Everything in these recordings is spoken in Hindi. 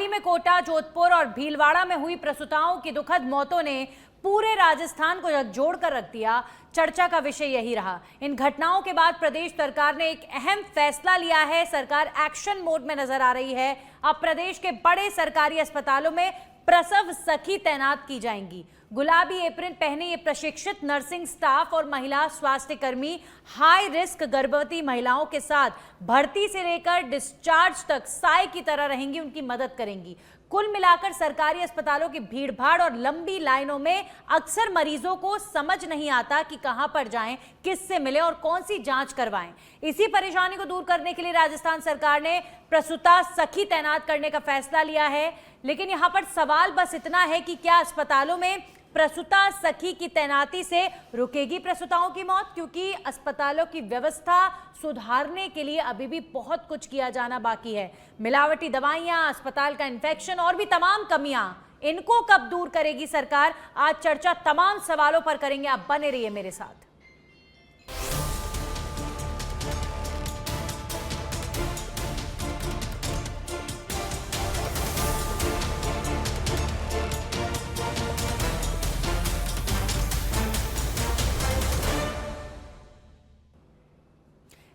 ही में कोटा, जोधपुर और भीलवाड़ा में हुई प्रसूताओं की दुखद मौतों ने पूरे राजस्थान को झकझोर कर रख दिया। चर्चा का विषय यही रहा। इन घटनाओं के बाद प्रदेश सरकार ने एक अहम फैसला लिया है। सरकार एक्शन मोड में नजर आ रही है। अब प्रदेश के बड़े सरकारी अस्पतालों में प्रसव सखी तैनात की जाएंगी। गुलाबी एप्रिन पहने ये प्रशिक्षित नर्सिंग स्टाफ और महिला स्वास्थ्य कर्मी हाई रिस्क गर्भवती महिलाओं के साथ भर्ती से लेकर डिस्चार्ज तक साय की तरह रहेंगी, उनकी मदद करेंगी। कुल मिलाकर सरकारी अस्पतालों की भीड़भाड़ और लंबी लाइनों में अक्सर मरीजों को समझ नहीं आता कि कहां पर जाएं, किससे मिले और कौन सी जांच करवाएं। इसी परेशानी को दूर करने के लिए राजस्थान सरकार ने प्रसूता सखी तैनात करने का फैसला लिया है। लेकिन यहां पर सवाल बस इतना है कि क्या अस्पतालों में प्रसूता सखी की तैनाती से रुकेगी प्रसूताओं की मौत, क्योंकि अस्पतालों की व्यवस्था सुधारने के लिए अभी भी बहुत कुछ किया जाना बाकी है। मिलावटी दवाइयां, अस्पताल का इन्फेक्शन और भी तमाम कमियां, इनको कब दूर करेगी सरकार? आज चर्चा तमाम सवालों पर करेंगे। आप बने रहिए मेरे साथ।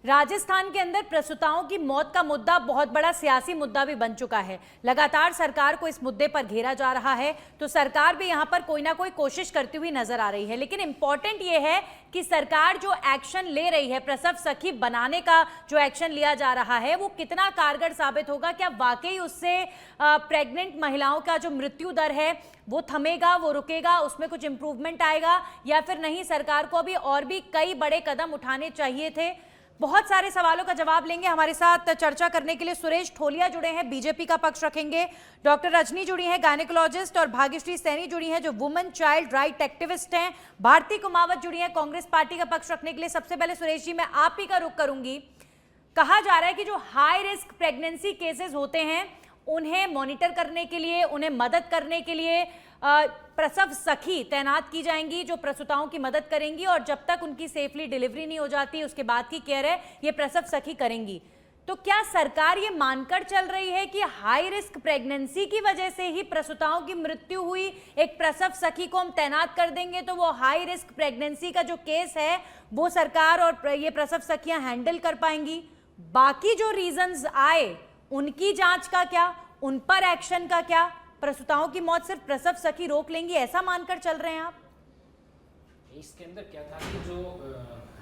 राजस्थान के अंदर प्रसूताओं की मौत का मुद्दा बहुत बड़ा सियासी मुद्दा भी बन चुका है। लगातार सरकार को इस मुद्दे पर घेरा जा रहा है, तो सरकार भी यहां पर कोई ना कोई कोशिश करती हुई नजर आ रही है। लेकिन इंपॉर्टेंट यह है कि सरकार जो एक्शन ले रही है, प्रसव सखी बनाने का जो एक्शन लिया जा रहा है, वो कितना कारगर साबित होगा? क्या वाकई उससे प्रेग्नेंट महिलाओं का जो मृत्यु दर है वो थमेगा, वो रुकेगा, उसमें कुछ इंप्रूवमेंट आएगा, या फिर नहीं सरकार को अभी और भी कई बड़े कदम उठाने चाहिए थे? बहुत सारे सवालों का जवाब लेंगे। हमारे साथ चर्चा करने के लिए सुरेश ठोलिया जुड़े हैं, बीजेपी का पक्ष रखेंगे। डॉक्टर रजनी जुड़ी हैं, गायनेकोलॉजिस्ट, और भाग्यश्री सैनी जुड़ी हैं जो वुमेन चाइल्ड राइट एक्टिविस्ट हैं। भारती कुमावत जुड़ी हैं कांग्रेस पार्टी का पक्ष रखने के लिए। सबसे पहले सुरेश जी, मैं आप ही का रुख करूंगी। कहा जा रहा है कि जो हाई रिस्क प्रेगनेंसी केसेस होते हैं उन्हें मॉनिटर करने के लिए, उन्हें मदद करने के लिए प्रसव सखी तैनात की जाएंगी जो प्रसूताओं की मदद करेंगी, और जब तक उनकी सेफली डिलीवरी नहीं हो जाती उसके बाद की केयर है ये प्रसव सखी करेंगी। तो क्या सरकार ये मानकर चल रही है कि हाई रिस्क प्रेगनेंसी की वजह से ही प्रसूताओं की मृत्यु हुई, एक प्रसव सखी को हम तैनात कर देंगे तो वो हाई रिस्क प्रेगनेंसी का जो केस है वो सरकार और ये प्रसव सखियां हैंडल कर पाएंगी? बाकी जो रीजंस आए उनकी जांच का क्या, उन पर एक्शन का क्या? प्रसूताओं की मौत सिर्फ प्रसव सखी रोक लेंगी, ऐसा मानकर चल रहे हैं आप? इसके अंदर क्या था कि जो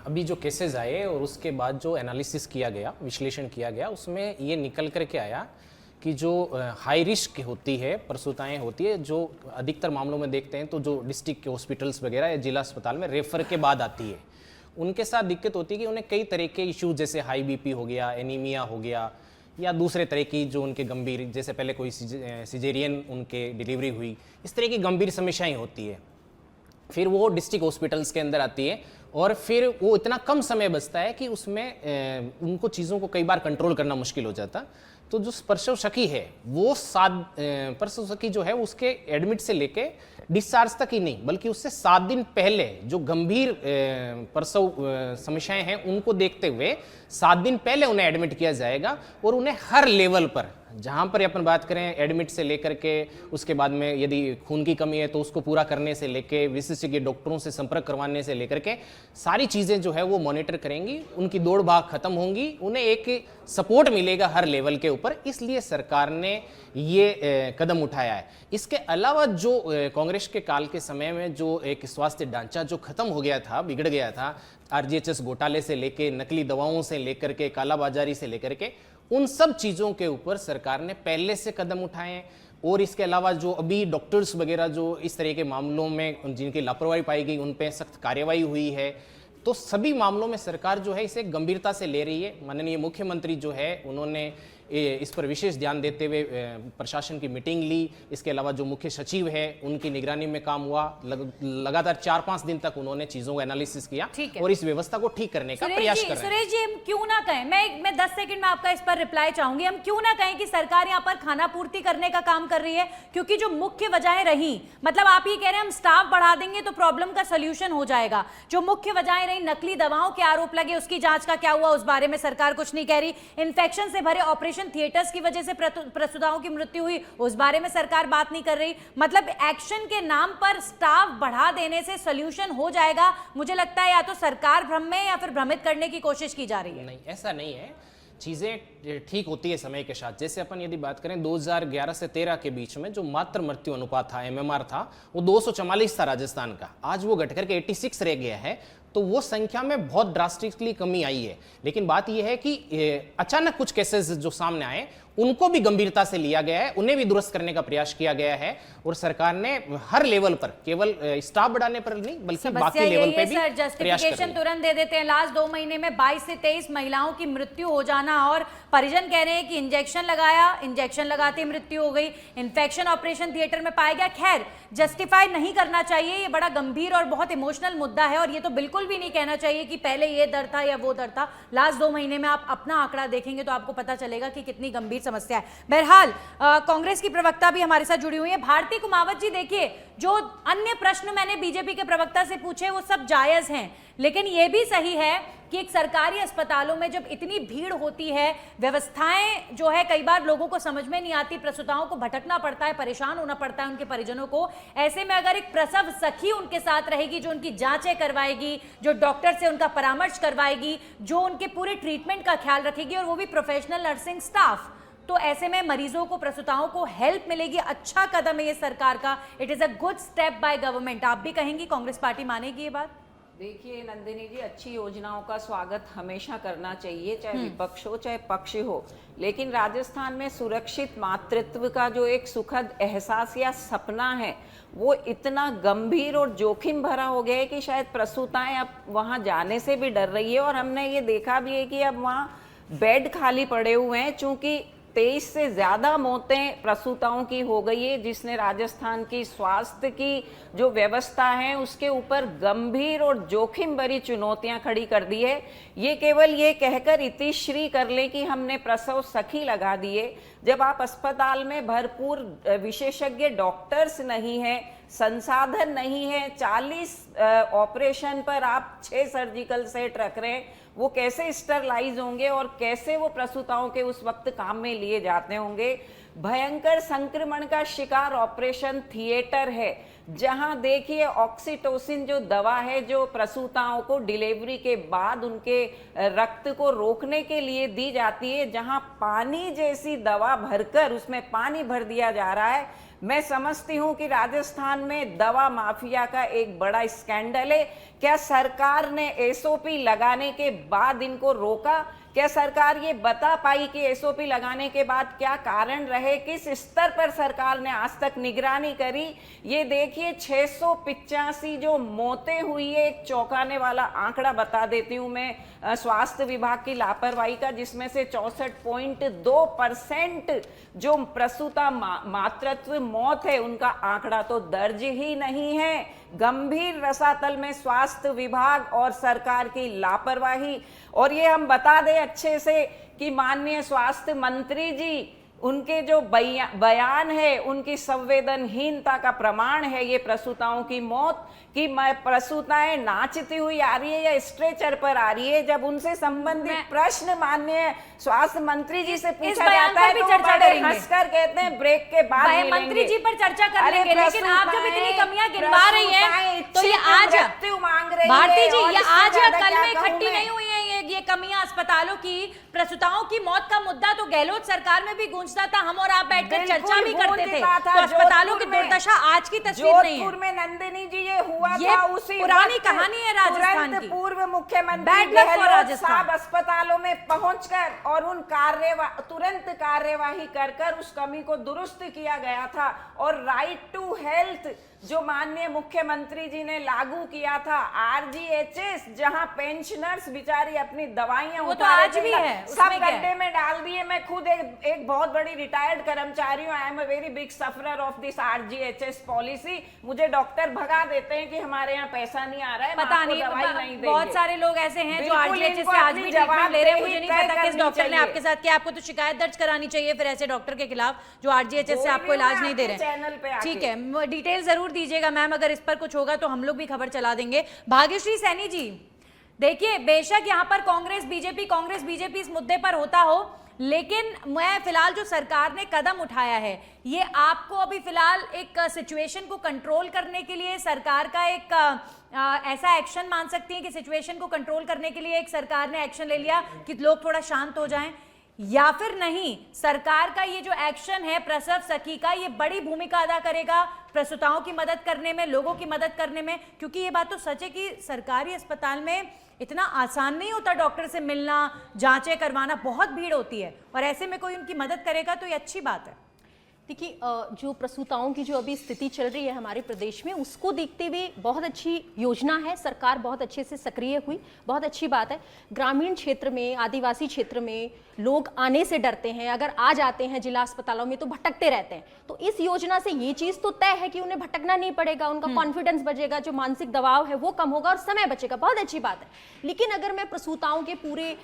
अभी जो केसेस आए और उसके बाद जो एनालिसिस किया गया, विश्लेषण किया गया, उसमें ये निकल करके आया कि जो हाई रिस्क होती है, प्रसूताएं होती है, जो अधिकतर मामलों में देखते हैं तो जो डिस्ट्रिक्ट के हॉस्पिटल्स वगैरह या जिला अस्पताल में रेफर के बाद आती है, उनके साथ दिक्कत होती है कि उन्हें कई तरह के इश्यूज जैसे हाई बीपी हो गया, एनीमिया हो गया, या दूसरे तरह की जो उनके गंभीर, जैसे पहले कोई सिजेरियन उनके डिलीवरी हुई, इस तरह की गंभीर समस्याएं होती है। फिर वो डिस्ट्रिक्ट हॉस्पिटल्स के अंदर आती है और फिर वो इतना कम समय बचता है कि उसमें उनको चीज़ों को कई बार कंट्रोल करना मुश्किल हो जाता। तो जो प्रसव सखी है वो प्रसव सखी जो है उसके एडमिट से लेके डिस्चार्ज तक ही नहीं, बल्कि उससे 7 दिन पहले जो गंभीर प्रसव समस्याएं हैं उनको देखते हुए 7 दिन पहले उन्हें एडमिट किया जाएगा, और उन्हें हर लेवल पर, जहाँ पर अपन बात करें एडमिट से लेकर के, उसके बाद में यदि खून की कमी है तो उसको पूरा करने से लेके, विशेषज्ञ डॉक्टरों से संपर्क करवाने से लेकर के सारी चीज़ें जो है वो मॉनिटर करेंगी, उनकी दौड़ भाग खत्म होंगी, उन्हें एक सपोर्ट मिलेगा हर लेवल के ऊपर। इसलिए सरकार ने ये कदम उठाया है। इसके अलावा जो कांग्रेस के काल के समय में जो एक स्वास्थ्य ढांचा जो खत्म हो गया था, बिगड़ गया था, आरजीएचएस घोटाले से लेके, नकली दवाओं से लेकर के, कालाबाजारी से लेकर के, उन सब चीज़ों के ऊपर सरकार ने पहले से कदम उठाए हैं। और इसके अलावा जो अभी डॉक्टर्स वगैरह जो इस तरह के मामलों में जिनकी लापरवाही पाई गई उन पर सख्त कार्यवाही हुई है। तो सभी मामलों में सरकार जो है इसे गंभीरता से ले रही है। माननीय मुख्यमंत्री जो है उन्होंने इस पर विशेष ध्यान देते हुए प्रशासन की मीटिंग ली। इसके अलावा जो मुख्य सचिव है उनकी निगरानी में काम हुआ। लगातार 4-5 दिन तक उन्होंने चीजों को एनालिसिस किया और इस व्यवस्था को ठीक करने का प्रयास कर रहे हैं। सुरेश जी, हम क्यों ना कहें, मैं 10 सेकंड में आपका इस पर रिप्लाई चाहूंगी, हम क्यों ना कहें कि सरकार यहाँ पर खाना पूर्ति करने का काम कर रही है, क्योंकि जो मुख्य वजह रही, मतलब आप ये कह रहे हैं हम स्टाफ बढ़ा देंगे तो प्रॉब्लम का सोल्यूशन हो जाएगा। जो मुख्य वजह रही, नकली दवाओं के आरोप लगे, उसकी जांच का क्या हुआ उस बारे में सरकार कुछ नहीं कह रही। इन्फेक्शन से भरे ऑपरेशन ऑपरेशन थिएटर्स की वजह से प्रसूताओं की मृत्यु हुई, उस बारे में सरकार बात नहीं कर रही। मतलब एक्शन के नाम पर स्टाफ बढ़ा देने से सोल्यूशन हो जाएगा, मुझे लगता है या तो सरकार भ्रम में या फिर भ्रमित करने की कोशिश की जा रही है। नहीं, ऐसा नहीं है, चीज़ें ठीक होती है समय के साथ। जैसे अपन यदि बात करें 2011 से 13 के बीच में जो मातृ मृत्यु अनुपात था, एमएमआर था, वो 244 था राजस्थान का, आज वो घट करके 86 रह गया है। तो वो संख्या में बहुत ड्रास्टिकली कमी आई है। लेकिन बात यह है कि अचानक कुछ केसेस जो सामने आए उनको भी गंभीरता से लिया गया है, उन्हें भी दुरुस्त करने का प्रयास किया गया है और सरकार ने हर लेवल पर, केवल स्टाफ बढ़ाने पर नहीं बल्कि बाकी लेवल पे भी सर जस्टिफिकेशन तुरंत दे देते हैं। लास्ट 2 महीने में 22 से 23 महिलाओं की मृत्यु हो जाना और परिजन कह रहे हैं कि इंजेक्शन लगाया, इंजेक्शन लगाते ही मृत्यु हो गई, इन्फेक्शन ऑपरेशन थिएटर में पाया गया। खैर, जस्टिफाई नहीं करना चाहिए, ये बड़ा गंभीर और बहुत इमोशनल मुद्दा है और ये तो बिल्कुल भी नहीं कहना चाहिए कि पहले ये दर था या वो दर था। लास्ट 2 महीने में आप अपना आंकड़ा देखेंगे तो आपको पता चलेगा कि कितनी गंभीर समस्या है। बहरहाल कांग्रेस की प्रवक्ता भी हमारे साथ जुड़ी हुई है, भारती कुमावत जी। देखिए, जो अन्य प्रश्न मैंने बीजेपी के प्रवक्ता से पूछे वो सब जायज हैं, लेकिन ये भी सही है कि एक सरकारी अस्पतालों में जब इतनी भीड़ होती है, व्यवस्थाएं जो है कई बार लोगों को समझ में नहीं आती, प्रसूताओं को भटकना पड़ता है, परेशान होना पड़ता है उनके परिजनों को। ऐसे में अगर एक प्रसव सखी उनके साथ रहेगी जो उनकी जांचें करवाएगी, जो डॉक्टर से उनका परामर्श करवाएगी, जो उनके पूरे ट्रीटमेंट का ख्याल रखेगी और वो भी प्रोफेशनल नर्सिंग स्टाफ, तो ऐसे में मरीजों को, प्रसूताओं को हेल्प मिलेगी। अच्छा कदम है ये सरकार का, it is a good step by government. आप भी कहेंगी कांग्रेस पार्टी मानेगी ये बात? देखिए नंदिनी जी, अच्छी योजनाओं का स्वागत हमेशा करना चाहिए, चाहे विपक्ष हो चाहे पक्ष हो। लेकिन राजस्थान में सुरक्षित मातृत्व का जो एक सुखद एहसास या सपना है, वो इतना गंभीर और जोखिम भरा हो गया है कि शायद प्रसूताएं अब वहां जाने से भी डर रही है। और हमने ये देखा भी है कि अब वहां बेड खाली पड़े हुए हैं, चूंकि 23 से ज़्यादा मौतें प्रसूताओं की हो गई है, जिसने राजस्थान की स्वास्थ्य की जो व्यवस्था है उसके ऊपर गंभीर और जोखिम भरी चुनौतियां खड़ी कर दी है। ये केवल ये कहकर इतिश्री कर ले कि हमने प्रसव सखी लगा दिए, जब आप अस्पताल में भरपूर विशेषज्ञ डॉक्टर्स नहीं है, संसाधन नहीं है, 40 ऑपरेशन पर आप 6 सर्जिकल सेट रख रहे हैं, वो कैसे स्टरलाइज होंगे और कैसे वो प्रसूताओं के उस वक्त काम में लिए जाते होंगे। भयंकर संक्रमण का शिकार ऑपरेशन थिएटर है, जहां देखिए ऑक्सीटोसिन जो दवा है जो प्रसूताओं को डिलीवरी के बाद उनके रक्त को रोकने के लिए दी जाती है, जहां पानी जैसी दवा भरकर उसमें पानी भर दिया जा रहा है। मैं समझती हूं कि राजस्थान में दवा माफिया का एक बड़ा स्कैंडल है। क्या सरकार ने एसओपी लगाने के बाद इनको रोका? क्या सरकार ये बता पाई कि एसओपी लगाने के बाद क्या कारण रहे, किस स्तर पर सरकार ने आज तक निगरानी करी? ये देखिए 685 जो मौतें हुई है, एक चौंकाने वाला आंकड़ा बता देती हूँ मैं स्वास्थ्य विभाग की लापरवाही का, जिसमें से 64.2% जो प्रसूता मातृत्व मौत है उनका आंकड़ा तो दर्ज ही नहीं है। गंभीर रसातल में स्वास्थ्य विभाग और सरकार की लापरवाही। और ये हम बता दें अच्छे से कि माननीय स्वास्थ्य मंत्री जी, उनके जो बयान है उनकी संवेदनहीनता का प्रमाण है ये प्रसूताओं की मौत, कि प्रसूताएं नाचती हुई आ रही है या स्ट्रेचर पर आ रही है। जब उनसे संबंधित प्रश्न माननीय स्वास्थ्य मंत्री जी से पूछा जाता है तो बड़े हंसकर कहते हैं ब्रेक के बाद मिलेंगे। मंत्री जी पर चर्चा कर लेंगे, लेकिन आप जब इतनी कमियां गिनवा रही हैं तो ये आज मांग रही है, भारती जी, ये आज या कल में इकट्ठी नहीं हुई है ये कमियां अस्पतालों की। प्रसूताओं की मौत का मुद्दा तो गहलोत सरकार में भी गूंजता था, हम और आप बैठकर चर्चा भी करते थे। तो अस्पतालों की दुर्दशा आज की तस्वीर नहीं है। जोधपुर में नंदिनी जी ये हुआ ये था, उसी पुरानी कहानी है राजस्थान की। पूर्व मुख्यमंत्री गहलोत साहब अस्पतालों में पहुंचकर और उन तुरंत कार्यवाही कर उस कमी को दुरुस्त किया गया था। और राइट टू हेल्थ जो माननीय मुख्यमंत्री जी ने लागू किया था, आरजीएचएस, जहां पेंशनर्स बेचारी अपनी दवाइयां वो तो आज भी है, सब गड्ढे में डाल दिए। मैं खुद एक बहुत बड़ी रिटायर्ड कर्मचारी हूं, I am a very big sufferer of this RGHS policy. मुझे डॉक्टर भगा देते हैं कि हमारे यहाँ पैसा नहीं आ रहा है, पता नहीं बहुत सारे लोग ऐसे हैं जो आरजीएचएस से आज भी ट्रीटमेंट ले रहे हैं। मुझे नहीं पता किस डॉक्टर ने आपके साथ किया, आपको तो शिकायत दर्ज करानी चाहिए फिर ऐसे डॉक्टर के खिलाफ जो आरजीएचएस से आपको इलाज नहीं दे रहे हैं। ठीक है, डिटेल जरूर दीजिएगा मैम, अगर इस पर कुछ होगा तो हम लोग भी खबर चला देंगे। भाग्यश्री सैनी जी, देखिए बेशक यहाँ पर कांग्रेस बीजेपी इस मुद्दे पर होता हो, लेकिन मैं फिलहाल जो सरकार ने कदम उठाया है, ये आपको अभी फिलहाल एक सिचुएशन को कंट्रोल करने के लिए सरकार का एक ऐसा एक्शन मान सकती हैं कि सिचुएशन को कंट्रोल करने के लिए एक सरकार ने एक्शन ले लिया कि लोग थोड़ा शांत हो जाएं, या फिर नहीं, सरकार का ये जो एक्शन है प्रसव सखी का, ये बड़ी भूमिका अदा करेगा प्रसूताओं की मदद करने में, लोगों की मदद करने में? क्योंकि ये बात तो सच है कि सरकारी अस्पताल में इतना आसान नहीं होता डॉक्टर से मिलना, जांचें करवाना, बहुत भीड़ होती है, और ऐसे में कोई उनकी मदद करेगा तो ये अच्छी बात है। देखिए, जो प्रसूताओं की जो अभी स्थिति चल रही है हमारे प्रदेश में, उसको देखते हुए बहुत अच्छी योजना है, सरकार बहुत अच्छे से सक्रिय हुई, बहुत अच्छी बात है। ग्रामीण क्षेत्र में, आदिवासी क्षेत्र में लोग आने से डरते हैं, अगर आ जाते हैं जिला अस्पतालों में तो भटकते रहते हैं। तो इस योजना से ये चीज़ तो तय है कि उन्हें भटकना नहीं पड़ेगा, उनका कॉन्फिडेंस बढ़ेगा, जो मानसिक दबाव है वो कम होगा और समय बचेगा, बहुत अच्छी बात है। लेकिन अगर मैं प्रसूताओं के पूरे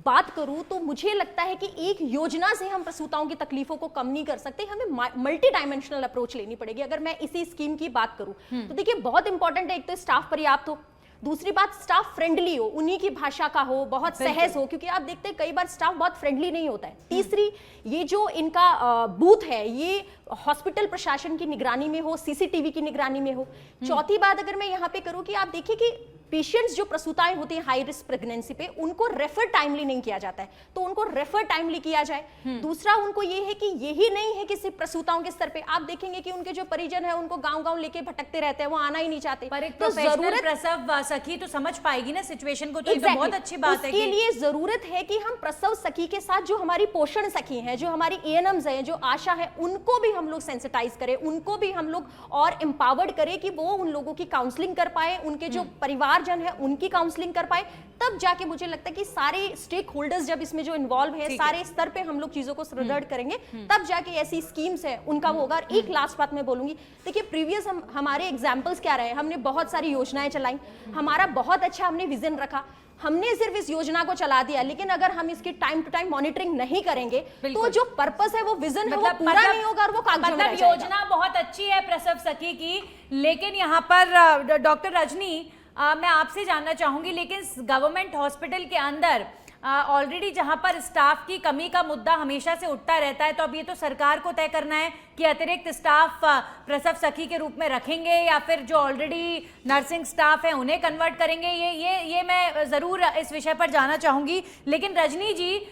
बात करूं तो मुझे लगता है कि एक योजना से हम प्रसूताओं की तकलीफों को कम नहीं कर सकते, हमें मल्टी डायमेंशनल अप्रोच लेनी पड़ेगी। अगर मैं इसी स्कीम की बात करूं तो देखिए, बहुत इंपॉर्टेंट है एक तो स्टाफ पर्याप्त हो, दूसरी बात स्टाफ फ्रेंडली हो, उन्हीं की भाषा का हो, बहुत सहज हो, क्योंकि आप देखते हैं कई बार स्टाफ बहुत फ्रेंडली नहीं होता है। तीसरी, ये जो इनका बूथ है ये हॉस्पिटल प्रशासन की निगरानी में हो, सीसीटीवी की निगरानी में हो। चौथी बात अगर मैं यहाँ पे करूँ कि आप देखिए कि पेशेंट्स जो प्रसूताएं होती हैं हाई रिस्क प्रेगनेंसी पे, उनको रेफर टाइमली नहीं किया जाता है, तो उनको रेफर टाइमली किया जाए। दूसरा, उनको ये है कि यही नहीं है कि सिर्फ प्रसूताओं के स्तर पे, आप देखेंगे कि उनके जो परिजन है उनको गांव-गांव लेके भटकते रहते हैं, वो आना ही नहीं चाहते। पर एक प्रोफेशनल प्रसव सखी तो समझ पाएगी ना सिचुएशन को, तो exactly. बहुत अच्छी बात है। उसके लिए जरूरत है कि हम प्रसव सखी के साथ जो हमारी पोषण सखी हैं, जो हमारी एएनएम्स हैं, जो आशा है, उनको भी हम लोग सेंसिटाइज करें, उनको भी हम लोग और एम्पावर्ड करें कि वो उन लोगों की काउंसलिंग कर पाए, उनके जो परिवारजन है उनकी काउंसलिंग कर पाए। तब जाके मुझे लगता है कि सारे स्टेक होल्डर्स जब इसमें जो इन्वॉल्व है, सारे स्तर पे हम लोग चीजों को सुदृढ़ करेंगे, तब जाके ऐसी स्कीम्स है उनका वो होगा। और एक लास्ट बात मैं बोलूंगी, देखिए प्रीवियस हमारे एग्जांपल्स क्या रहे, हमने बहुत सारी योजनाएं चलाई, हमारा बहुत अच्छा हमने विजन रखा, हमने सिर्फ इस योजना को चला दिया, लेकिन अगर हम इसकी टाइम टू टाइम मॉनिटरिंग नहीं करेंगे तो जो पर्पस है, वो विजन है, वो पूरा नहीं होगा और वो कागजों में रह जाएगा। योजना बहुत अच्छी है प्रसव सखी की, लेकिन यहाँ पर डॉक्टर रजनी, मैं आपसे जानना चाहूंगी, लेकिन गवर्नमेंट हॉस्पिटल के अंदर ऑलरेडी जहां पर स्टाफ की कमी का मुद्दा हमेशा से उठता रहता है, तो अब ये तो सरकार को तय करना है कि अतिरिक्त स्टाफ प्रसव सखी के रूप में रखेंगे या फिर जो ऑलरेडी नर्सिंग स्टाफ है उन्हें कन्वर्ट करेंगे। ये मैं ज़रूर इस विषय पर जानना चाहूंगी। लेकिन रजनी जी,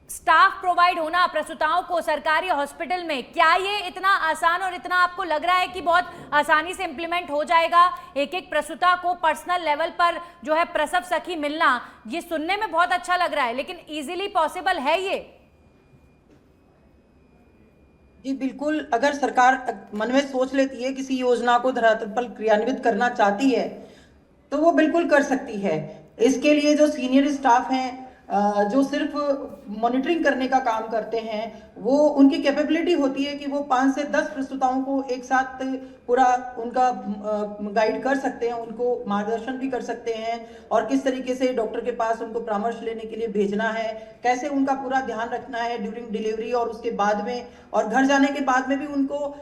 स्टाफ प्रोवाइड होना प्रसूताओं को सरकारी हॉस्पिटल में, क्या ये इतना आसान और इतना आपको लग रहा है कि बहुत आसानी से इम्प्लीमेंट हो जाएगा? एक एक प्रसूता को पर्सनल लेवल पर जो है प्रसव सखी मिलना, ये सुनने में बहुत अच्छा लग रहा है, लेकिन इजीली पॉसिबल है ये? जी बिल्कुल, अगर सरकार मन में सोच लेती है किसी योजना को धरातल पर क्रियान्वित करना चाहती है तो वो बिल्कुल कर सकती है। इसके लिए जो सीनियर स्टाफ हैं, जो सिर्फ मॉनिटरिंग करने का काम करते हैं, वो उनकी कैपेबिलिटी होती है कि वो 5 से 10 प्रसूताओं को एक साथ पूरा उनका गाइड कर सकते हैं, उनको मार्गदर्शन भी कर सकते हैं, और किस तरीके से डॉक्टर के पास उनको परामर्श लेने के लिए भेजना है, कैसे उनका पूरा ध्यान रखना है ड्यूरिंग डिलीवरी और उसके बाद में, और घर जाने के बाद में भी उनको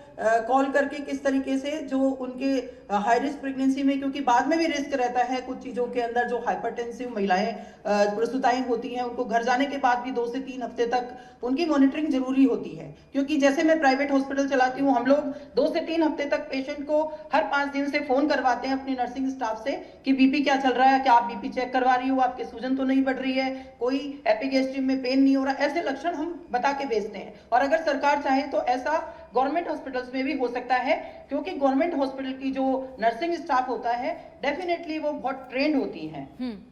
कॉल करके किस तरीके से जो उनके हाई रिस्क प्रेगनेंसी में, क्योंकि बाद में भी रिस्क रहता है कुछ चीज़ों के अंदर, जो हाइपरटेंसिव महिलाएं प्रसूताएं होती हैं, उनको घर जाने के बाद भी 2 से 3 हफ्ते तक उनकी मॉनिटरिंग जरूरी होती है। क्योंकि जैसे मैं प्राइवेट हॉस्पिटल चलाती हूँ, हम लोग 2 से 3 हफ्ते तक पेशेंट को हर 5 दिन से फोन करवाते हैं अपनी नर्सिंग स्टाफ से कि बीपी क्या चल रहा है, क्या आप बीपी चेक करवा रही हो, आपके सूजन तो नहीं बढ़ रही है, कोई एपिगैस्ट्रिक में पेन नहीं हो रहा, ऐसे लक्षण हम बता के भेजते हैं। और अगर सरकार चाहे तो ऐसा गवर्नमेंट हॉस्पिटल्स में भी हो सकता है, क्योंकि गवर्नमेंट हॉस्पिटल की जो नर्सिंग स्टाफ होता है डेफिनेटली वो बहुत ट्रेंड होती हैं।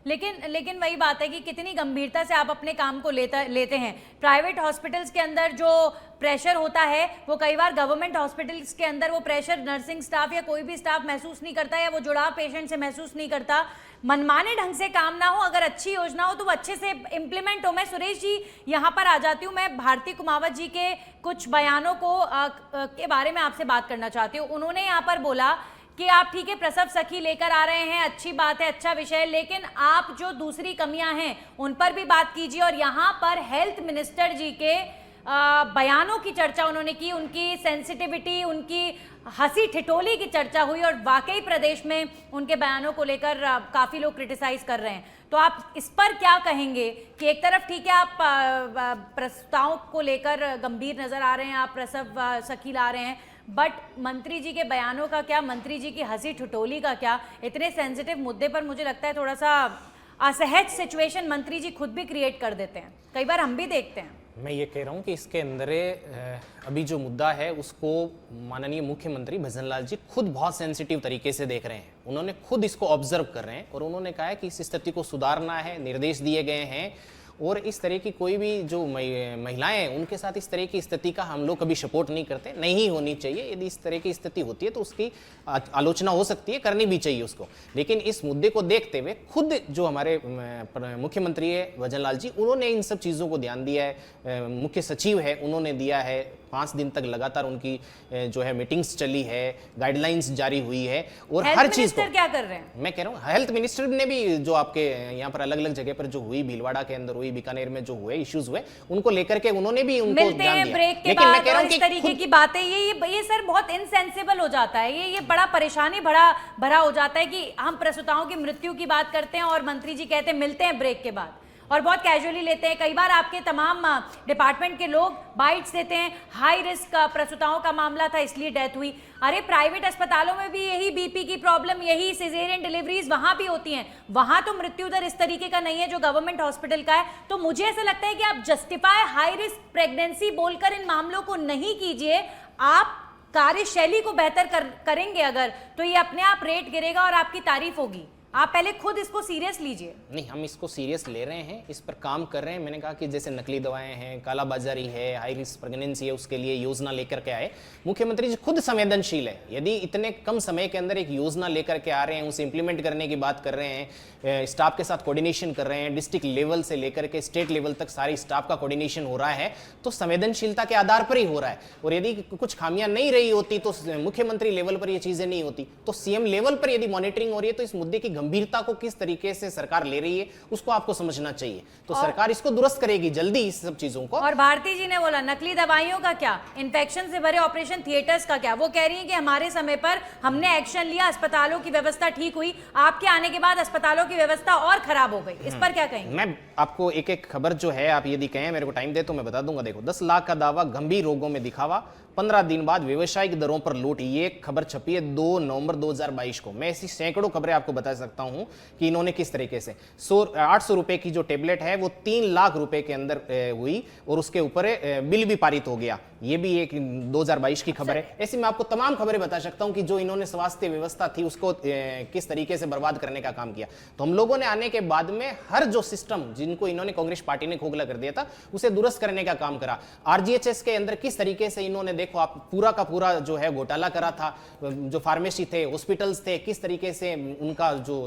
लेकिन वही बात है कि कितनी गंभीरता से आप अपने काम को लेते हैं। प्राइवेट हॉस्पिटल्स के अंदर जो प्रेशर होता है वो कई बार गवर्नमेंट हॉस्पिटल्स के अंदर वो प्रेशर नर्सिंग स्टाफ या कोई भी स्टाफ महसूस नहीं करता, या वो जुड़ाव पेशेंट से महसूस नहीं करता। मनमाने ढंग से काम ना हो, अगर अच्छी योजना हो तो वो अच्छे से इम्प्लीमेंट हो। मैं सुरेश जी यहाँ पर आ जाती हूँ, मैं भारती कुमावत जी के कुछ बयानों को के बारे में आपसे बात करना चाहती हूँ। उन्होंने यहाँ पर बोला कि आप ठीक है प्रसव सखी लेकर आ रहे हैं, अच्छी बात है, अच्छा विषय है, लेकिन आप जो दूसरी कमियां हैं उन पर भी बात कीजिए। और यहाँ पर हेल्थ मिनिस्टर जी के बयानों की चर्चा उन्होंने की, उनकी सेंसिटिविटी, उनकी हंसी ठिठोली की चर्चा हुई, और वाकई प्रदेश में उनके बयानों को लेकर काफ़ी लोग क्रिटिसाइज कर रहे हैं। तो आप इस पर क्या कहेंगे कि एक तरफ ठीक है आप प्रस्तावों को लेकर गंभीर नजर आ रहे हैं, आप प्रसव सखी ला रहे हैं, बट मंत्री जी के बयानों का क्या, मंत्री जी की हंसी ठिठोली का क्या? इतने सेंसिटिव मुद्दे पर मुझे लगता है थोड़ा सा असहज सिचुएशन मंत्री जी खुद भी क्रिएट कर देते हैं, कई बार हम भी देखते हैं। मैं ये कह रहा हूँ कि इसके अंदर अभी जो मुद्दा है उसको माननीय मुख्यमंत्री भजन लाल जी खुद बहुत सेंसिटिव तरीके से देख रहे हैं। उन्होंने खुद इसको ऑब्जर्व कर रहे हैं और उन्होंने कहा है कि इस स्थिति को सुधारना है, निर्देश दिए गए हैं और इस तरह की कोई भी जो महिलाएं हैं उनके साथ इस तरह की स्थिति का हम लोग कभी सपोर्ट नहीं करते, नहीं होनी चाहिए। यदि इस तरह की स्थिति होती है तो उसकी आलोचना हो सकती है, करनी भी चाहिए उसको। लेकिन इस मुद्दे को देखते हुए खुद जो हमारे मुख्यमंत्री है भजन लाल जी, उन्होंने इन सब चीज़ों को ध्यान दिया है। मुख्य सचिव है उन्होंने दिया है, 5 दिन तक लगातार उनकी जो है मीटिंग्स चली है, गाइडलाइंस जारी हुई है और हर चीज को क्या कर रहे हैं? मैं कह रहा हूँ हेल्थ मिनिस्टर ने भी जो आपके यहाँ पर अलग अलग जगह पर जो हुई, भीलवाड़ा के अंदर हुई, बीकानेर में जो हुए इश्यूज हुए, उनको लेकर के उन्होंने भी उनको मिलते हैं ब्रेक के लेकिन मैं बाद कह रहा और हूँ इस तरीके की बातें ये सर बहुत इनसेंसिबल हो जाता है, ये बड़ा परेशानी भरा हो जाता है कि हम प्रसूताओं की मृत्यु की बात करते हैं और मंत्री जी कहते हैं मिलते हैं ब्रेक के बाद, और बहुत कैजुअली लेते हैं। कई बार आपके तमाम डिपार्टमेंट के लोग बाइट्स देते हैं, हाई रिस्क प्रसूताओं का मामला था इसलिए डेथ हुई। अरे प्राइवेट अस्पतालों में भी यही बीपी की प्रॉब्लम, यही सिजेरियन डिलीवरीज वहां भी होती हैं, वहां तो मृत्यु दर इस तरीके का नहीं है जो गवर्नमेंट हॉस्पिटल का है। तो मुझे ऐसा लगता है कि आप जस्टिफाई हाई रिस्क प्रेगनेंसी बोलकर इन मामलों को नहीं कीजिए। आप कार्यशैली को बेहतर करेंगे अगर, तो ये अपने आप रेट गिरेगा और आपकी तारीफ होगी। आप पहले खुद इसको सीरियस लीजिए। नहीं, हम इसको सीरियस ले रहे हैं, इस पर काम कर रहे हैं। मैंने कहा कि जैसे नकली दवाएं हैं, कालाबाजारी है, हाई रिस्क प्रेगनेंसी है, उसके लिए योजना लेकर के आए। मुख्यमंत्री जी खुद संवेदनशील है। यदि इतने कम समय के अंदर एक योजना लेकर के आ रहे हैं, उसे इंप्लीमेंट करने की बात कर रहे हैं, स्टाफ के साथ कोऑर्डिनेशन कर रहे हैं, डिस्ट्रिक्ट लेवल से लेकर के स्टेट लेवल तक सारी स्टाफ का कोऑर्डिनेशन हो रहा है, तो संवेदनशीलता के आधार पर ही हो रहा है। और यदि कुछ खामियां नहीं रही होती तो मुख्यमंत्री लेवल पर ये चीजें नहीं होती, तो सीएम लेवल पर यदि मॉनिटरिंग हो रही है तो इस मुद्दे की गंभीरता को किस तरीके से सरकार ले रही है उसको आपको समझना चाहिए। तो सरकार इसको दुरुस्त करेगी जल्दी इस सब चीजों को। और भारती जी ने बोला नकली दवाइयों का क्या, इन्फेक्शन से भरे ऑपरेशन थिएटर्स का क्या? वो कह रही हैं कि हमारे समय पर हमने एक्शन लिया, अस्पतालों की व्यवस्था ठीक हुई, आपके आने के बाद अस्पतालों की व्यवस्था और खराब हो गई। इस पर क्या कहेंगे? मैं आपको एक एक खबर जो है, आप यदि कहें मेरे को टाइम दे तो मैं बता दूंगा। देखो, 10 लाख का दावा, गंभीर रोगों में दिखावा, 15 दिन बाद व्यवसायिक दरों पर लूट। ये खबर छपी है 2 नवंबर 2022 को। मैं ऐसी सैकड़ों खबरें आपको बता सकता हूं कि इन्होंने किस तरीके से 800 रुपए की जो टेबलेट है वो 3 लाख रुपए के अंदर हुई और उसके ऊपर बिल भी पारित हो गया। ये भी एक 2022 की खबर है। ऐसे मैं आपको तमाम खबरें बता सकता हूं कि जो इन्होंने स्वास्थ्य व्यवस्था थी उसको किस तरीके से बर्बाद करने का काम किया। तो हम लोगों ने आने के बाद में हर जो सिस्टम जिनको इन्होंने कांग्रेस पार्टी ने खोखला कर दिया था उसे दुरुस्त करने का काम करा। आरजीएचएस के अंदर किस तरीके से इन्होंने, देखो आप, पूरा का पूरा जो है घोटाला करा था। जो फार्मेसी थे, हॉस्पिटल्स थे, किस तरीके से उनका जो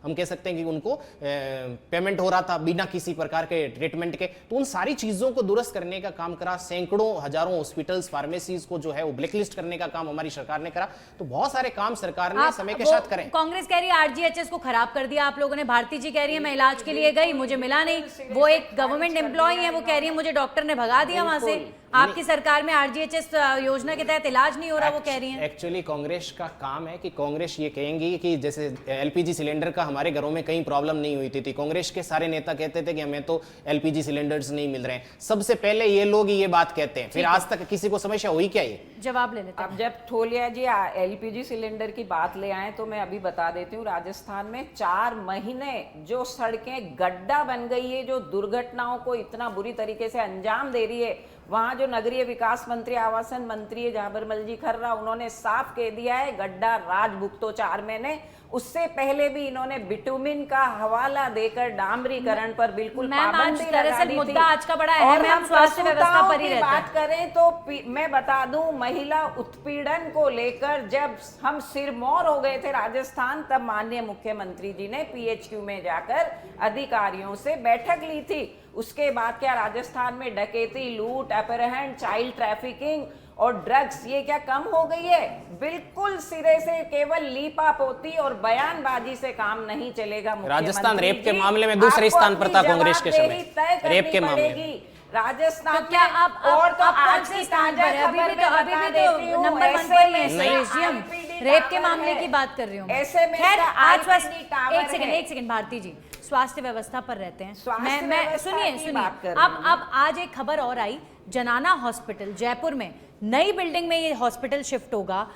हम कह सकते हैं कि उनको पेमेंट हो रहा था बिना किसी प्रकार के ट्रीटमेंट के। तो उन सारी चीजों को दुरुस्त करने का काम करा। सैकड़ों हजारों हॉस्पिटल्स, फार्मेसीज को जो है वो ब्लैकलिस्ट करने का काम हमारी सरकार ने करा। तो बहुत सारे काम सरकार ने समय के साथ करें। कांग्रेस कह रही है आरजीएचएस को खराब कर दिया आप लोगों ने, भारती जी कह रही है मैं इलाज के लिए गई, मुझे मिला नहीं। वो एक गवर्नमेंट एम्प्लॉय है, वो कह रही है मुझे डॉक्टर ने भगा दिया वहां से। आपकी सरकार में आरजीएचएस योजना के तहत इलाज नहीं हो रहा, वो कह रही हैं। एक्चुअली कांग्रेस का काम है कि कांग्रेस ये कहेंगी कि जैसे एलपीजी सिलेंडर का हमारे घरों में कहीं प्रॉब्लम नहीं हुई थी। कांग्रेस के सारे नेता कहते थे कि हमें तो एलपीजी सिलेंडर्स नहीं मिल रहे हैं। सबसे पहले ये लोग ये बात कहते हैं, फिर आज तक किसी को समस्या हुई क्या? ये जवाब ले लेते हैं। अब जब थोलिया जी एलपीजी सिलेंडर की बात ले आए तो मैं अभी बता देती हूँ, राजस्थान में 4 महीने जो सड़कें गड्ढा बन गई है, जो दुर्घटनाओं को इतना बुरी तरीके से अंजाम दे रही है, वहां जो नगरीय विकास मंत्री, आवासन मंत्री है झाबरमल जी खर्रा, उन्होंने साफ कह दिया है गड्ढा राज भुगतो 4 महीने। उससे पहले भी इन्होंने बिटुमिन का हवाला देकर डामरीकरण पर बिल्कुल पाबंदी लगा दी थी। मुद्दा आज का बड़ा अहम है, हम स्वास्थ्य व्यवस्था पर ही रहते हैं। बात करें तो मैं बता दूं, महिला उत्पीड़न को लेकर जब हम सिरमौर हो गए थे राजस्थान, तब माननीय मुख्यमंत्री जी ने पीएचक्यू में जाकर अधिकारियों से बैठक ली थी। उसके बाद क्या राजस्थान में डकैती, लूट, अपहरण, चाइल्ड ट्रैफिकिंग और ड्रग्स, ये क्या कम हो गई है? बिल्कुल सिरे से केवल लीपा पोती और बयानबाजी से काम नहीं चलेगा। राजस्थान रेप के मामले में दूसरे स्थान पर था कांग्रेस के समय, रेप के मामले में। राजस्थान तो क्या आप और तो आप आज की ताजा खबर में अभी भी तो नंबर 1 पर ही है सुरेश जी, हम रेप के मामले की बात कर रही हूँ। ऐसे में खैर आज एक एक सेकंड भारती जी, स्वास्थ्य व्यवस्था पर रहते हैं। स्वास्थ्य मैं व्यवस्था सुनिए की सुनिए, बात कर रही हूँ अब आज एक खबर और आई, जनाना हॉस्पिटल जयपुर में नई बिल्डिंग में ये हॉस्पिटल शिफ्ट होगा।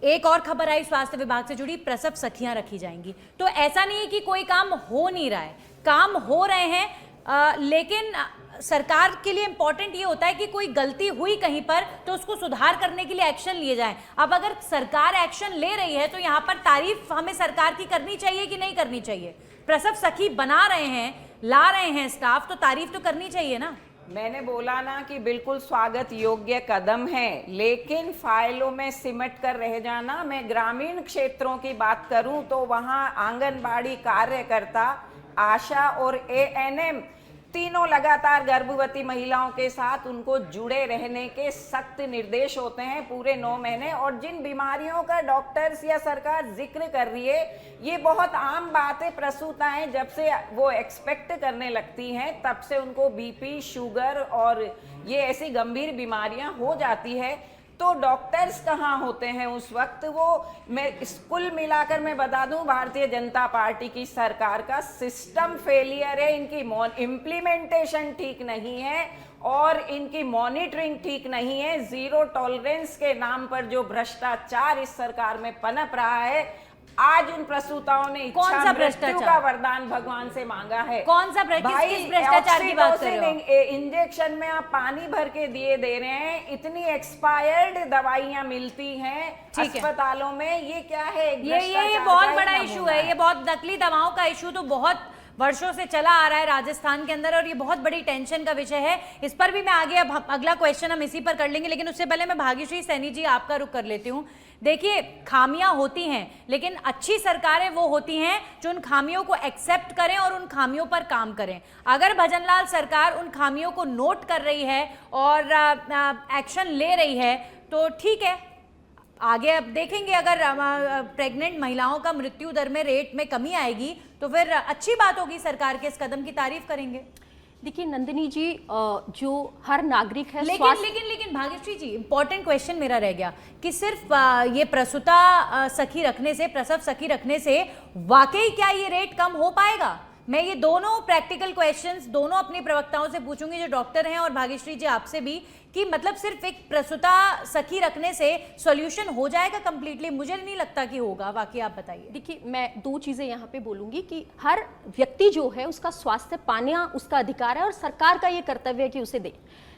एक और खबर आई स्वास्थ्य विभाग से जुड़ी, प्रसव सखियां रखी जाएंगी। तो ऐसा नहीं है कि कोई काम हो नहीं रहा है, काम हो रहे हैं, लेकिन सरकार के लिए इंपॉर्टेंट ये होता है कि कोई गलती हुई कहीं पर तो उसको सुधार करने के लिए एक्शन लिए जाए। अब अगर सरकार एक्शन ले रही है तो यहाँ पर तारीफ हमें सरकार की करनी चाहिए कि नहीं करनी चाहिए? प्रसव सखी बना रहे हैं, ला रहे हैं स्टाफ, तो तारीफ तो करनी चाहिए ना। मैंने बोला ना कि बिल्कुल स्वागत योग्य कदम है, लेकिन फाइलों में सिमट कर रह जाना। मैं ग्रामीण क्षेत्रों की बात करूं तो वहां आंगनबाड़ी कार्यकर्ता, आशा और एएनएम तीनों लगातार गर्भवती महिलाओं के साथ उनको जुड़े रहने के सख्त निर्देश होते हैं पूरे 9 महीने। और जिन बीमारियों का डॉक्टर्स या सरकार जिक्र कर रही है, ये बहुत आम बात है। प्रसूताएं जब से वो एक्सपेक्ट करने लगती हैं तब से उनको बीपी, शुगर और ये ऐसी गंभीर बीमारियां हो जाती है। तो डॉक्टर्स कहाँ होते हैं उस वक्त? वो मैं कुल मिलाकर मैं बता दूं, भारतीय जनता पार्टी की सरकार का सिस्टम फेलियर है, इनकी इम्प्लीमेंटेशन ठीक नहीं है और इनकी मॉनिटरिंग ठीक नहीं है। जीरो टॉलरेंस के नाम पर जो भ्रष्टाचार इस सरकार में पनप रहा है, आज उन प्रसूताओं ने कौन सा इच्छा मृत्यु भ्रष्टाचार का वरदान भगवान से मांगा है। कौन सा किस भ्रष्टाचार की बात कर रहे हो? इंजेक्शन में आप पानी भर के दे रहे हैं, इतनी एक्सपायर्ड दवाइयां मिलती हैं अस्पतालों में। ये क्या है? ये बहुत बड़ा इशू है। ये बहुत नकली दवाओं का इशू तो बहुत वर्षों से चला आ रहा है राजस्थान के अंदर और ये बहुत बड़ी टेंशन का विषय है। इस पर भी मैं आगे, अब अगला क्वेश्चन हम इसी पर कर लेंगे, लेकिन उससे पहले मैं भाग्यश्री सैनी जी आपका रुख कर लेती हूँ। देखिए, खामियां होती हैं, लेकिन अच्छी सरकारें वो होती हैं जो उन खामियों को एक्सेप्ट करें और उन खामियों पर काम करें। अगर भजनलाल सरकार उन खामियों को नोट कर रही है और एक्शन ले रही है तो ठीक है, आगे अब देखेंगे। अगर प्रेग्नेंट महिलाओं का मृत्यु दर में रेट में कमी आएगी तो फिर अच्छी बात होगी, सरकार के इस कदम की तारीफ करेंगे। देखिए नंदिनी जी, जो हर नागरिक है, लेकिन भाग्यश्री जी, इंपॉर्टेंट क्वेश्चन मेरा रह गया कि सिर्फ ये प्रसूता सखी रखने से, प्रसव सखी रखने से वाकई क्या ये रेट कम हो पाएगा? मैं ये दोनों प्रैक्टिकल क्वेश्चंस दोनों अपनी प्रवक्ताओं से पूछूंगी जो डॉक्टर हैं, और भाग्यश्री जी आपसे भी, कि मतलब सिर्फ एक प्रसूता सखी रखने से सॉल्यूशन हो जाएगा कंप्लीटली? मुझे नहीं लगता कि होगा। बाकी आप बताइए। देखिए, मैं 2 चीज़ें यहाँ पे बोलूँगी कि हर व्यक्ति जो है उसका स्वास्थ्य पाना उसका अधिकार है और सरकार का ये कर्तव्य है कि उसे दे।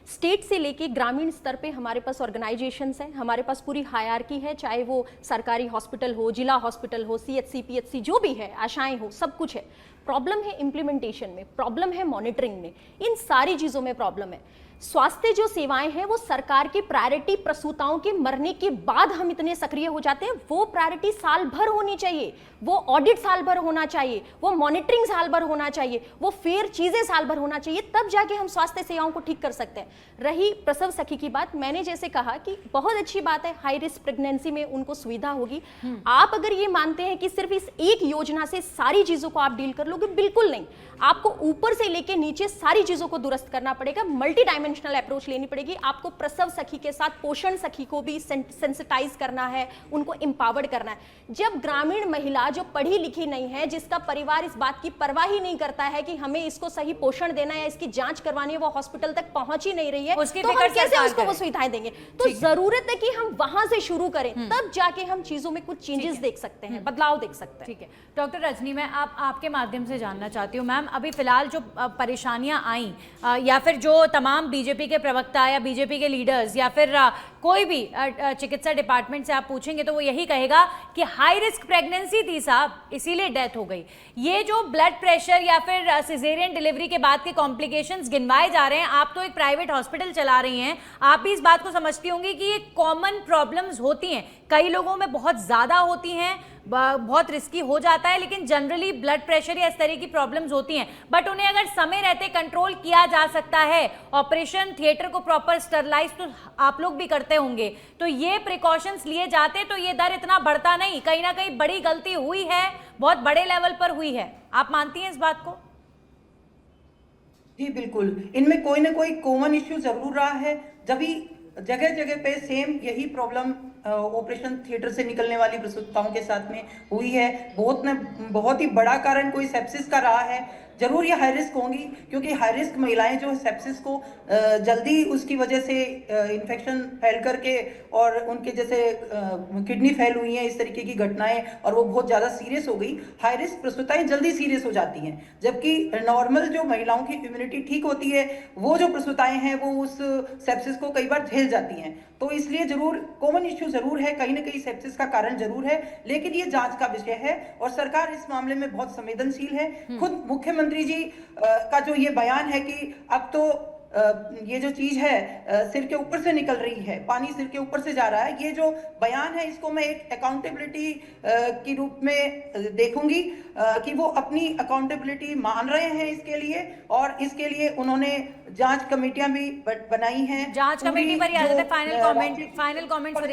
स्टेट से लेके ग्रामीण स्तर पे हमारे पास ऑर्गेनाइजेशंस हैं, हमारे पास पूरी हायरार्की है, चाहे वो सरकारी हॉस्पिटल हो, जिला हॉस्पिटल हो, सीएचसी, पीएचसी, जो भी है, आशाएं हो, सब कुछ है। प्रॉब्लम है इम्प्लीमेंटेशन में, प्रॉब्लम है मॉनिटरिंग में, इन सारी चीज़ों में प्रॉब्लम है। स्वास्थ्य जो सेवाएं हैं वो सरकार की प्रायोरिटी प्रसूताओं के मरने के बाद हम इतने सक्रिय हो जाते हैं, वो प्रायोरिटी साल भर होनी चाहिए, वो ऑडिट साल भर होना चाहिए, वो मॉनिटरिंग साल भर होना चाहिए, वो फेयर चीजें साल भर होना चाहिए, तब जाके हम स्वास्थ्य सेवाओं को ठीक कर सकते हैं। रही प्रसव सखी की बात, मैंने जैसे कहा कि बहुत अच्छी बात है, हाई रिस्क प्रेगनेंसी में उनको सुविधा होगी। आप अगर ये मानते हैं कि सिर्फ इस एक योजना से सारी चीजों को आप डील कर लोगे, बिल्कुल नहीं। आपको ऊपर से लेके नीचे सारी चीजों को दुरुस्त करना पड़ेगा, मल्टी डायमेंशनल अप्रोच लेनी पड़ेगी। आपको प्रसव सखी के साथ पोषण सखी को भी सेंसिटाइज करना है, उनको एम्पावर्ड करना है। जब ग्रामीण महिला जो पढ़ी लिखी नहीं है, जिसका परिवार इस बात की परवाह ही नहीं करता है कि हमें इसको सही पोषण देना है या इसकी जांच करवानी है, वो हॉस्पिटल तक पहुंच ही नहीं रही है, तो हम कैसे उसको वो सुविधाएं देंगे? तो जरूरत है कि हम वहां से शुरू करें, तब जाके हम चीजों में कुछ चेंजेस देख सकते हैं, बदलाव देख सकते हैं। ठीक है डॉक्टर रजनी, मैं आपके माध्यम से जानना चाहती हूँ मैम, अभी फिलहाल जो परेशानियां आई या फिर जो तमाम बीजेपी के प्रवक्ता या बीजेपी के लीडर्स या फिर कोई भी चिकित्सा डिपार्टमेंट से आप पूछेंगे तो वो यही कहेगा कि हाई रिस्क प्रेगनेंसी थी साहब, इसीलिए डेथ हो गई। ये जो ब्लड प्रेशर या फिर सिजेरियन डिलीवरी के बाद के कॉम्प्लिकेशंस गिनवाए जा रहे हैं, आप तो एक प्राइवेट हॉस्पिटल चला रही हैं, आप भी इस बात को समझती होंगी कि ये कॉमन प्रॉब्लम्स होती हैं, कई लोगों में बहुत ज़्यादा होती हैं, बहुत रिस्की हो जाता है, लेकिन जनरली ब्लड प्रेशर या इस तरह की प्रॉब्लम्स होती हैं, बट उन्हें अगर समय रहते कंट्रोल किया जा सकता है, ऑपरेशन थिएटर को प्रॉपर स्टरलाइज तो आप लोग भी करते होंगे, तो ये प्रिकॉशंस लिए जाते तो ये दर इतना बढ़ता नहीं। कहीं ना कहीं बड़ी गलती हुई है, बहुत बड़े लेवल पर हुई है, आप मानती हैं इस बात को? जी बिल्कुल, इनमें कोई ना कोई कॉमन इश्यू जरूर रहा है। जब भी जगह जगह पे सेम यही प्रॉब्लम ऑपरेशन थिएटर से निकलने वाली प्रसूताओं के साथ में हुई है। बहुत ही बड़ा कारण कोई सेप्सिस का रहा है, जरूर ये हाई रिस्क होंगी, क्योंकि हाई रिस्क महिलाएं जो सेप्सिस को जल्दी उसकी वजह से इन्फेक्शन फैल करके और उनके जैसे किडनी फेल हुई है, इस तरीके की घटनाएं, और वो बहुत ज़्यादा सीरियस हो गई। हाई रिस्क प्रसूताएं जल्दी सीरियस हो जाती हैं, जबकि नॉर्मल जो महिलाओं की इम्यूनिटी ठीक होती है, वो जो प्रसूताएं हैं वो उस सेप्सिस को कई बार झेल जाती हैं। तो इसलिए जरूर कॉमन इश्यू जरूर है, कहीं ना कहीं सेप्सिस का कारण जरूर है, लेकिन ये जांच का विषय है और सरकार इस मामले में बहुत संवेदनशील है। खुद मुख्यमंत्री जी का जो ये बयान है कि अब तो ये जो चीज है सिर के ऊपर से निकल रही है, पानी सिर के ऊपर से जा रहा है, ये जो बयान है इसको मैं एक अकाउंटेबिलिटी के रूप में देखूंगी कि वो अपनी अकाउंटेबिलिटी मान रहे हैं इसके लिए, और इसके लिए उन्होंने जांच कमेटियां भी बनाई हैं। जांच कमेटी पर ही आ जाते हैं। फाइनल कमेंट पर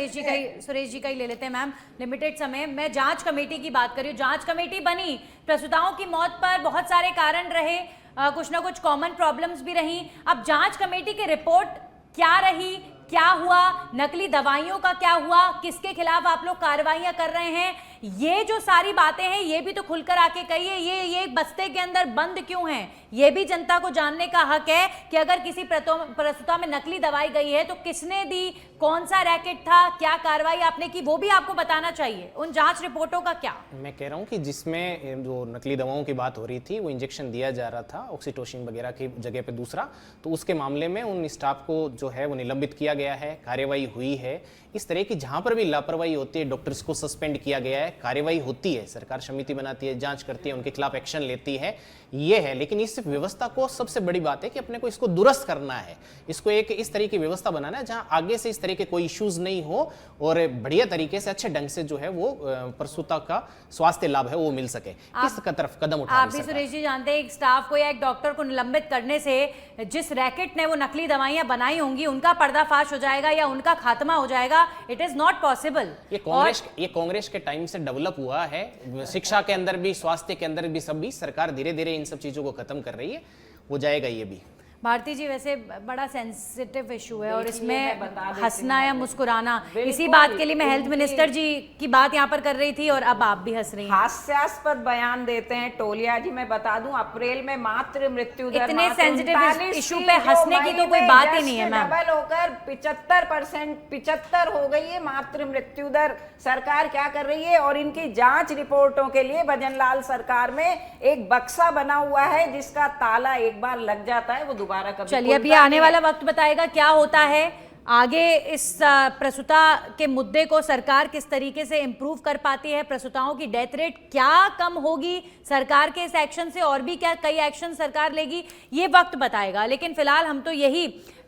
सुरेश जी का ही ले लेते हैं मैम, लिमिटेड समय। मैं जांच कमेटी की बात कर रही हूँ। जांच कमेटी बनी, प्रसूताओं की मौत पर बहुत सारे कारण रहे, कुछ ना कुछ कॉमन प्रॉब्लम्स भी रही। अब जांच कमेटी की रिपोर्ट क्या रही, क्या हुआ, नकली दवाइयों का क्या हुआ, किसके खिलाफ आप लोग कार्रवाइयां कर रहे हैं, ये जो सारी बातें हैं ये भी तो खुलकर आके कहिए। ये बस्ते के अंदर बंद क्यों हैं, ये भी जनता को जानने का हक है कि अगर किसी प्रसूता में नकली दवाई गई है तो किसने दी, कौन सा रैकेट था, क्या कार्रवाई आपने की, वो भी आपको बताना चाहिए। उन जांच रिपोर्टों का क्या? मैं कह रहा हूँ कि जिसमें जो नकली दवाओं की बात हो रही थी, वो इंजेक्शन दिया जा रहा था ऑक्सीटोसिन वगैरह की जगह पे दूसरा, तो उसके मामले में उन स्टाफ को जो है वो निलंबित किया गया है, कार्यवाही हुई है। इस तरह की जहां पर भी लापरवाही होती है, डॉक्टर्स को सस्पेंड किया गया है, कार्यवाही होती है, सरकार समिति बनाती है, जांच करती है, उनके खिलाफ एक्शन लेती है, ये है। लेकिन इस व्यवस्था को सबसे बड़ी बात है कि अपने को इसको दुरुस्त करना है, इसको एक इस तरह की व्यवस्था बनाना है जहां आगे से इस तरह के कोई इश्यूज नहीं हो और बढ़िया तरीके से अच्छे ढंग से जो है वो प्रसूता का स्वास्थ्य लाभ है वो मिल सके। इस तरफ कदम उठा आप भी सुरेश जी जानते हैं, एक स्टाफ को या एक डॉक्टर को निलंबित करने से जिस रैकेट ने वो नकली दवाइयां बनाई होंगी उनका पर्दाफाश हो जाएगा या उनका खात्मा हो जाएगा। It is not possible. ये कांग्रेस के टाइम से डेवलप हुआ है, शिक्षा के अंदर भी, स्वास्थ्य के अंदर भी, सब भी सरकार धीरे धीरे इन सब चीजों को खत्म कर रही है, हो जाएगा ये भी। भारती जी, वैसे बड़ा सेंसिटिव इशू है और देखिए, इसमें मैं बता देती हंसना हूँ या मुस्कुराना, बिल्कुल, इसी बात के लिए मैं हेल्थ क्योंकि मिनिस्टर जी की बात यहाँ पर कर रही थी और अब आप भी हंस रही हैं। हास्यास्पद बयान देते हैं टोलिया जी। मैं बता दूं, अप्रैल में मातृ मृत्यु दर इतने मात्र सेंसिटिव 39 इशू थी, पे जो हंसने की तो मई कोई में बात ही just नहीं है मैम। डबल होकर 75% हो गई है मातृ मृत्यु दर। सरकार क्या कर रही है, और इनकी जांच रिपोर्टों के लिए भजनलाल सरकार में एक बक्सा बना हुआ है जिसका ताला एक बार लग जाता है वो दोबारा कभी चलिए, अभी खुलता आने नहीं वाला है। वक्त बताएगा क्या होता है आगे। इस प्रसूता के मुद्दे को सरकार किस तरीके से इंप्रूव कर पाती है, प्रसूताओं की डेथ रेट क्या कम होगी सरकार के इस एक्शन से, और भी क्या कई एक्शन सरकार लेगी, ये वक्त बताएगा। लेकिन फिलहाल हम तो यही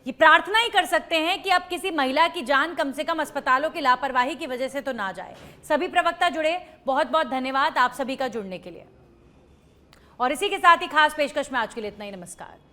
प्रार्थना ही कर सकते हैं कि अब किसी महिला की जान कम से कम अस्पतालों की लापरवाही की वजह से तो ना जाए। सभी प्रवक्ता जुड़े, बहुत बहुत धन्यवाद आप सभी का जुड़ने के लिए। और इसी के साथ ही खास पेशकश में आज के लिए इतना ही। नमस्कार।